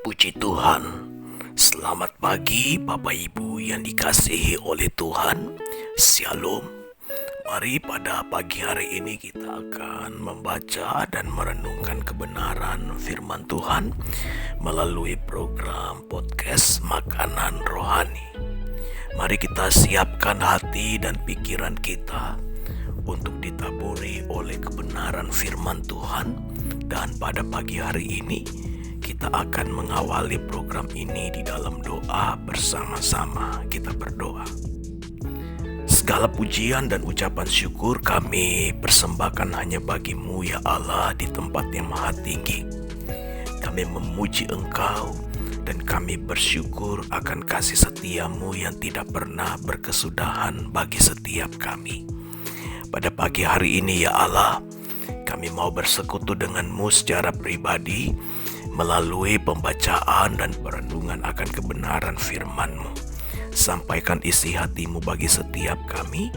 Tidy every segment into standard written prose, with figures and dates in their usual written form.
Puji Tuhan. Selamat pagi Bapak Ibu yang dikasihi oleh Tuhan. Shalom. Mari pada pagi hari ini kita akan membaca dan merenungkan kebenaran firman Tuhan melalui program podcast Makanan Rohani. Mari kita siapkan hati dan pikiran kita untuk ditaburi oleh kebenaran firman Tuhan. Dan pada pagi hari ini kita akan mengawali program ini di dalam doa bersama-sama. Kita berdoa. Segala pujian dan ucapan syukur kami persembahkan hanya bagi-Mu ya Allah di tempat yang maha tinggi. Kami memuji Engkau dan kami bersyukur akan kasih setia-Mu yang tidak pernah berkesudahan bagi setiap kami. Pada pagi hari ini ya Allah, kami mau bersekutu dengan-Mu secara pribadi melalui pembacaan dan perenungan akan kebenaran firman-Mu. Sampaikan isi hati-Mu bagi setiap kami,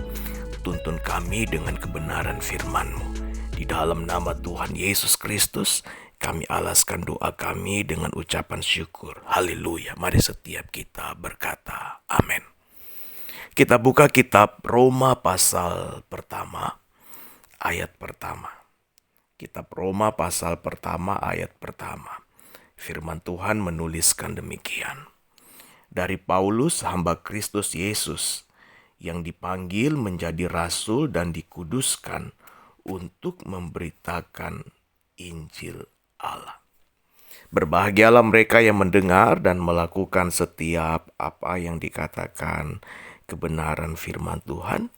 tuntun kami dengan kebenaran firman-Mu. Di dalam nama Tuhan Yesus Kristus, kami alaskan doa kami dengan ucapan syukur. Haleluya. Mari setiap kita berkata, amin. Kita buka kitab Roma pasal pertama, ayat pertama. Kitab Roma pasal pertama, ayat pertama. Firman Tuhan menuliskan demikian. Dari Paulus, hamba Kristus Yesus, yang dipanggil menjadi rasul dan dikuduskan untuk memberitakan Injil Allah. Berbahagialah mereka yang mendengar dan melakukan setiap apa yang dikatakan kebenaran firman Tuhan.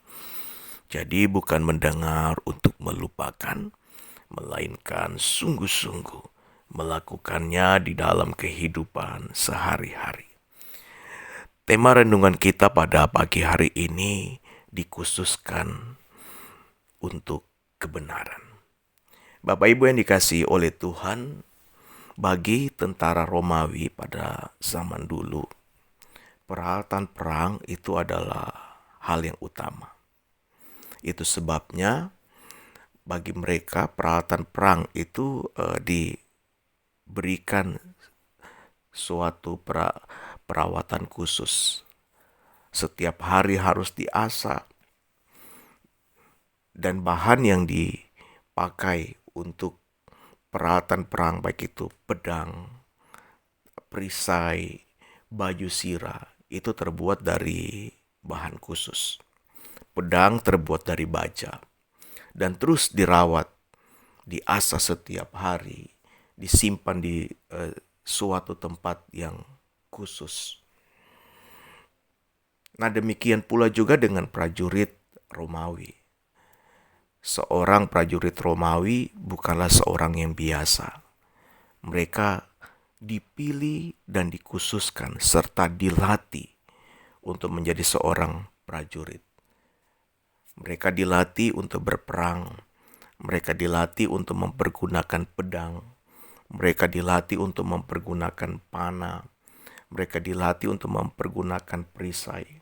Jadi bukan mendengar untuk melupakan, melainkan sungguh-sungguh melakukannya di dalam kehidupan sehari-hari. Tema renungan kita pada pagi hari ini dikhususkan untuk kebenaran. Bapak Ibu yang dikasihi oleh Tuhan, bagi tentara Romawi pada zaman dulu, peralatan perang itu adalah hal yang utama. Itu sebabnya bagi mereka peralatan perang itu diberikan suatu perawatan khusus. Setiap hari harus diasah, dan bahan yang dipakai untuk peralatan perang baik itu pedang, perisai, baju sirah itu terbuat dari bahan khusus. Pedang terbuat dari baja dan terus dirawat, diasah setiap hari, disimpan di suatu tempat yang khusus. Nah, demikian pula juga dengan prajurit Romawi. Seorang prajurit Romawi bukanlah seorang yang biasa. Mereka dipilih dan dikhususkan serta dilatih untuk menjadi seorang prajurit. Mereka dilatih untuk berperang. Mereka dilatih untuk mempergunakan pedang. Mereka dilatih untuk mempergunakan panah. Mereka dilatih untuk mempergunakan perisai.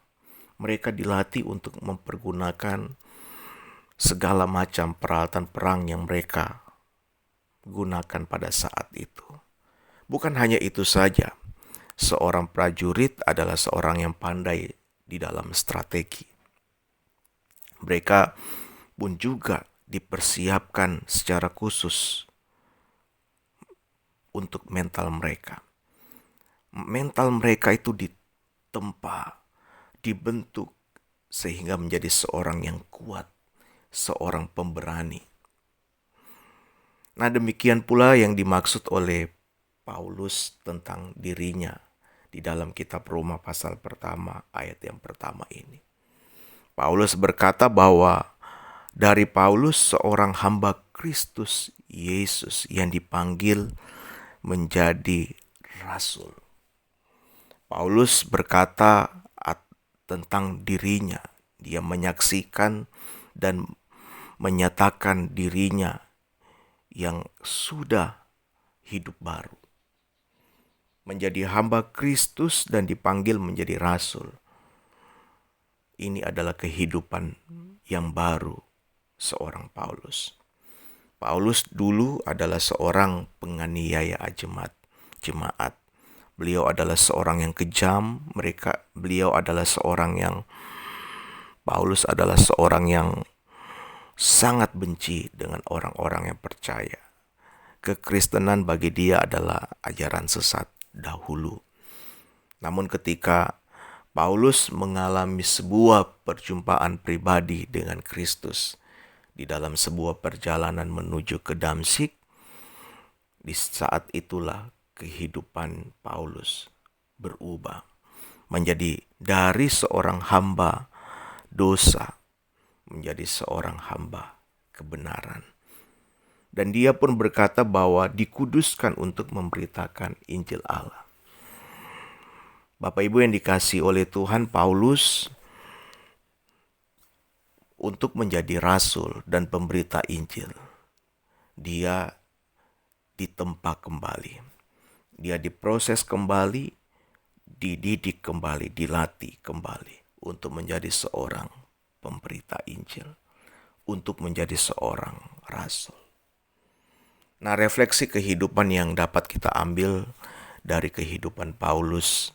Mereka dilatih untuk mempergunakan segala macam peralatan perang yang mereka gunakan pada saat itu. Bukan hanya itu saja, seorang prajurit adalah seorang yang pandai di dalam strategi. Mereka pun juga dipersiapkan secara khusus untuk mental mereka. Mental mereka itu ditempa, dibentuk sehingga menjadi seorang yang kuat, seorang pemberani. Nah, demikian pula yang dimaksud oleh Paulus tentang dirinya di dalam kitab Roma pasal pertama, ayat yang pertama ini. Paulus berkata bahwa dari Paulus seorang hamba Kristus Yesus yang dipanggil menjadi rasul. Paulus berkata tentang dirinya. Dia menyaksikan dan menyatakan dirinya yang sudah hidup baru. Menjadi hamba Kristus dan dipanggil menjadi rasul. Ini adalah kehidupan yang baru seorang Paulus. Paulus dulu adalah seorang penganiaya jemaat. beliau adalah seorang yang kejam, beliau adalah seorang yang Paulus adalah seorang yang sangat benci dengan orang-orang yang percaya. Kekristenan bagi dia adalah ajaran sesat dahulu. Namun ketika Paulus mengalami sebuah perjumpaan pribadi dengan Kristus di dalam sebuah perjalanan menuju ke Damsyik, di saat itulah kehidupan Paulus berubah menjadi dari seorang hamba dosa menjadi seorang hamba kebenaran. Dan dia pun berkata bahwa dikuduskan untuk memberitakan Injil Allah. Bapak Ibu yang dikasihi oleh Tuhan, Paulus untuk menjadi rasul dan pemberita Injil, dia ditempa kembali. Dia diproses kembali, dididik kembali, dilatih kembali untuk menjadi seorang pemberita Injil, untuk menjadi seorang rasul. Nah, refleksi kehidupan yang dapat kita ambil dari kehidupan Paulus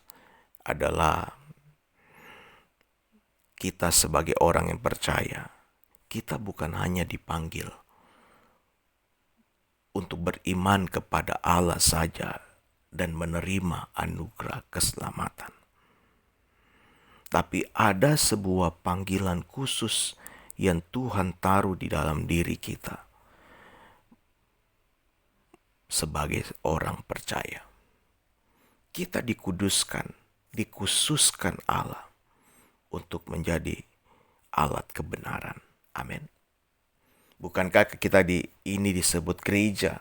adalah kita sebagai orang yang percaya, kita bukan hanya dipanggil untuk beriman kepada Allah saja dan menerima anugerah keselamatan. Tapi ada sebuah panggilan khusus yang Tuhan taruh di dalam diri kita sebagai orang percaya. Kita dikhususkan Allah untuk menjadi alat kebenaran. Amin. Bukankah kita ini disebut gereja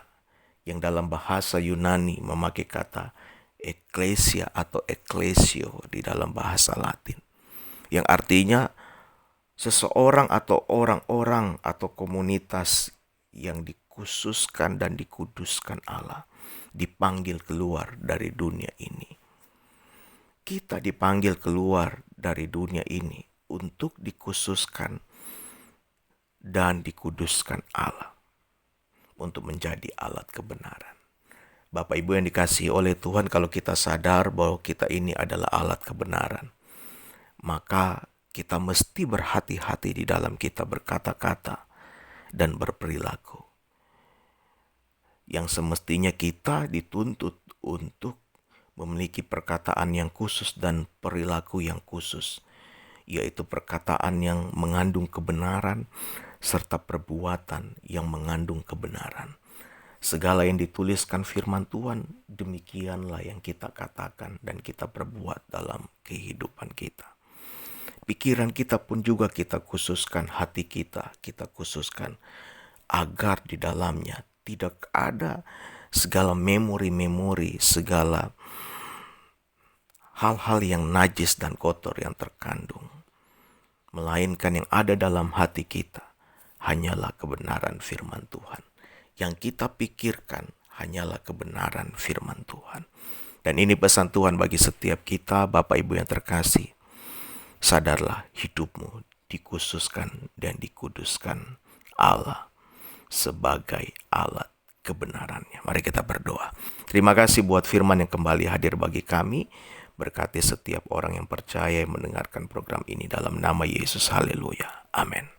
yang dalam bahasa Yunani memakai kata eklesia atau eklesio di dalam bahasa Latin, yang artinya seseorang atau orang-orang atau komunitas yang dikhususkan dan dikuduskan Allah, dipanggil keluar dari dunia ini. Kita dipanggil keluar dari dunia ini untuk dikhususkan dan dikuduskan Allah untuk menjadi alat kebenaran. Bapak Ibu yang dikasihi oleh Tuhan, kalau kita sadar bahwa kita ini adalah alat kebenaran, maka kita mesti berhati-hati di dalam kita berkata-kata dan berperilaku. Yang semestinya kita dituntut untuk memiliki perkataan yang khusus dan perilaku yang khusus, yaitu perkataan yang mengandung kebenaran serta perbuatan yang mengandung kebenaran. Segala yang dituliskan firman Tuhan, demikianlah yang kita katakan dan kita perbuat dalam kehidupan kita. Pikiran kita pun juga kita khususkan, hati kita khususkan, agar di dalamnya tidak ada segala memori-memori, segala hal-hal yang najis dan kotor yang terkandung. Melainkan yang ada dalam hati kita hanyalah kebenaran firman Tuhan. Yang kita pikirkan hanyalah kebenaran firman Tuhan. Dan ini pesan Tuhan bagi setiap kita, Bapak Ibu yang terkasih. Sadarlah hidupmu dikhususkan dan dikuduskan Allah sebagai alat kebenarannya. Mari kita berdoa. Terima kasih buat firman yang kembali hadir bagi kami. Berkati setiap orang yang percaya yang mendengarkan program ini dalam nama Yesus. Haleluya. Amin.